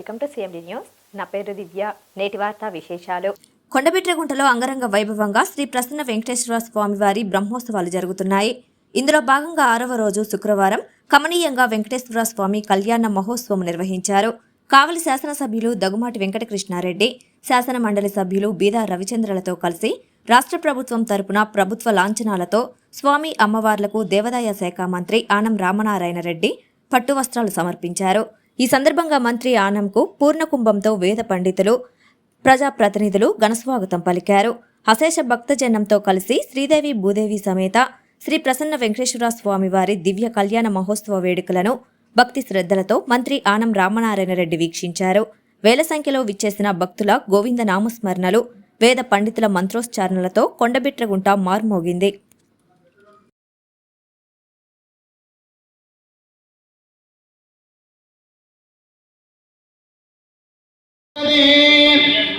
Welcome to CMD news. నా పేరు దివ్య. నేటి వార్తా విశేషాలు. కొండబిట్రగుంటలో అంగరంగ వైభవంగా శ్రీ ప్రసన్న వెంకటేశ్వర స్వామివారి బ్రహ్మోత్సవాలు జరుగుతున్నాయి. ఇందులో భాగంగా 6వ రోజు శుక్రవారం కమనీయంగా వెంకటేశ్వర స్వామి కళ్యాణ మహోత్సవం నిర్వహించారు. కావలి శాసనసభ్యులు దగుమాటి వెంకటకృష్ణారెడ్డి, శాసన మండలి సభ్యులు బీదా రవిచంద్రలతో కలిసి రాష్ట్ర ప్రభుత్వం తరపున ప్రభుత్వ లాంఛనాలతో స్వామి అమ్మవార్లకు దేవాదాయ శాఖ మంత్రి ఆనం రామనారాయణ రెడ్డి పట్టు వస్త్రాలు సమర్పించారు. ఈ సందర్భంగా మంత్రి ఆనంకు పూర్ణకుంభంతో వేద పండితులు, ప్రజాప్రతినిధులు ఘనస్వాగతం పలికారు. అశేష భక్తజనంతో కలిసి శ్రీదేవి భూదేవి సమేత శ్రీ ప్రసన్న వెంకటేశ్వర స్వామివారి దివ్య కళ్యాణ మహోత్సవ వేడుకలను భక్తి శ్రద్ధలతో మంత్రి ఆనం రామనారాయణ రెడ్డి వీక్షించారు. వేల సంఖ్యలో విచ్చేసిన భక్తుల గోవింద నామస్మరణలు, వేద పండితుల మంత్రోచ్చారణలతో కొండబిట్రగుంట మార్మోగింది.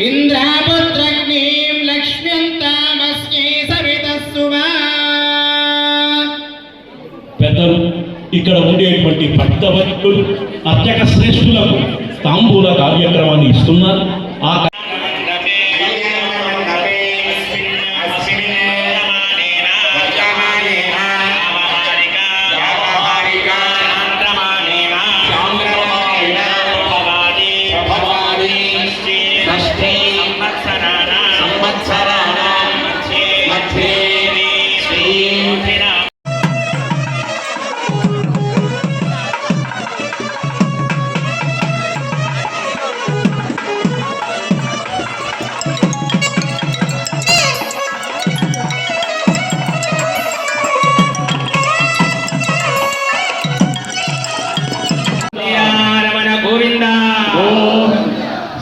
ఇంద్రాపుత్రగ్నిం లక్ష్మ్యంతామస్యై సవితస్సువా. పెద్దలు, ఇక్కడ ఉండేటువంటి భక్తవత్తులు అర్చక శ్రేష్ఠులకు తాంబూల కార్యక్రమాన్ని ఇస్తున్నారు. ఆ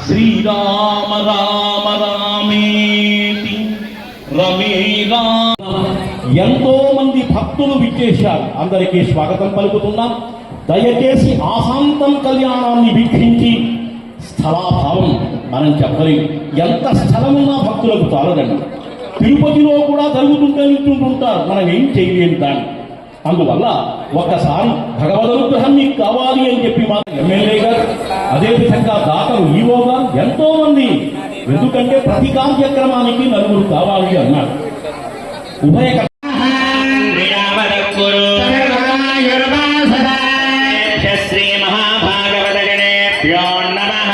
శ్రీరామ రామ రామేతి రమే రామ. ఎంతో మంది భక్తులు విచ్చేశారు. అందరికీ స్వాగతం పలుకుతున్నాం. దయచేసి ఆశాంతం కళ్యాణాన్ని వీక్షించి స్థలాభావం మనం చెప్పలేము. ఎంత స్థలమున్నా భక్తులకు చాలదండి. తిరుపతిలో కూడా జరుగుతుంటే నిల్చుంటుంటారు, మనం ఏం చేయలేము దాన్ని. అందువల్ల ఒక్కసారి భగవద్ అనుగ్రహం మీకు కావాలి అని చెప్పి మా ఎమ్మెల్యే గారు, అదేవిధంగా దాతలు ఈవో గారు ఎంతో మంది, ఎందుకంటే ప్రతి కార్యక్రమానికి నలుగురు కావాలి అన్నారు. ఉభయ శ్రీ మహాభాగవత గణేభ్యో నమః.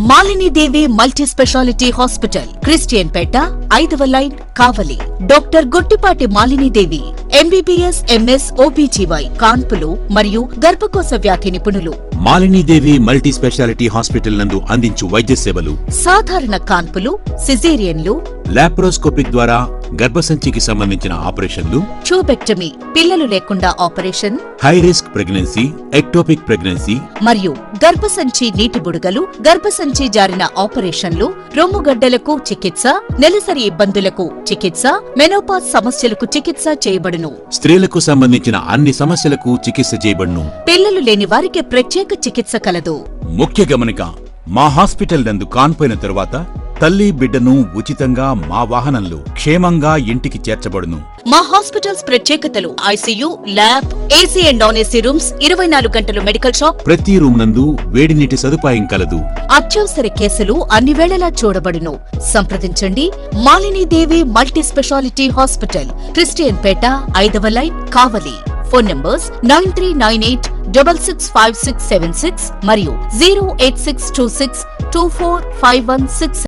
Malinidevi multi specialty hospital, Christian Peta, 5వ line, Kavali. Doctor Gottipati Malinidevi, MBBS, MS, OBGY, కాన్పులు మరియు గర్భకోశ వ్యాధి నిపుణులు. మాలినీదేవి మల్టీ స్పెషాలిటీ హాస్పిటల్ నందు అందించు వైద్య సేవలు: సాధారణ కాన్పులు, సిజేరియన్లు, లాప్రోస్కోపిక్ ద్వారా గర్భసంచికి సంబంధించిన ఆపరేషన్లు, ట్యూబెక్టమీ, పిల్లలు లేకుండా operation, high risk pregnancy, ectopic pregnancy మరియు గర్భసంచి నీటి బుడగలు, గర్భసంచి జారిన ఆపరేషన్లు, రొమ్ముగడ్డలకు చికిత్స, నెలసరి ఇబ్బందులకు చికిత్స, మెనోపాజ్ సమస్యలకు చికిత్స చేయబడును. స్త్రీలకు సంబంధించిన అన్ని సమస్యలకు చికిత్స చేయబడును. పిల్లలు లేని వారికి ప్రత్యేక చికిత్స కలదు. ముఖ్య గమనిక: మా హాస్పిటల్ నందు కాన్పోయిన తరువాత తల్లి బిడ్డను ఉచితంగా మా వాహనంలో క్షేమంగా ఇంటికి చేర్చబడును. మా హాస్పిటల్స్ ప్రత్యేకతలు: ICU, lab, AC and non AC rooms, 24 గంటలు మెడికల్ షాప్, ప్రతి రూమ్ నందు వేడి నీటి సదుపాయం కలదు. అత్యవసర కేసులు అన్ని వేళలా చూడబడును. సంప్రదించండి. Malinidevi multi specialty hospital, Christian Peta, 5వ లైన్, కావలి. ఫోన్ నంబర్స్ 9398665676 మరియు 08626245166.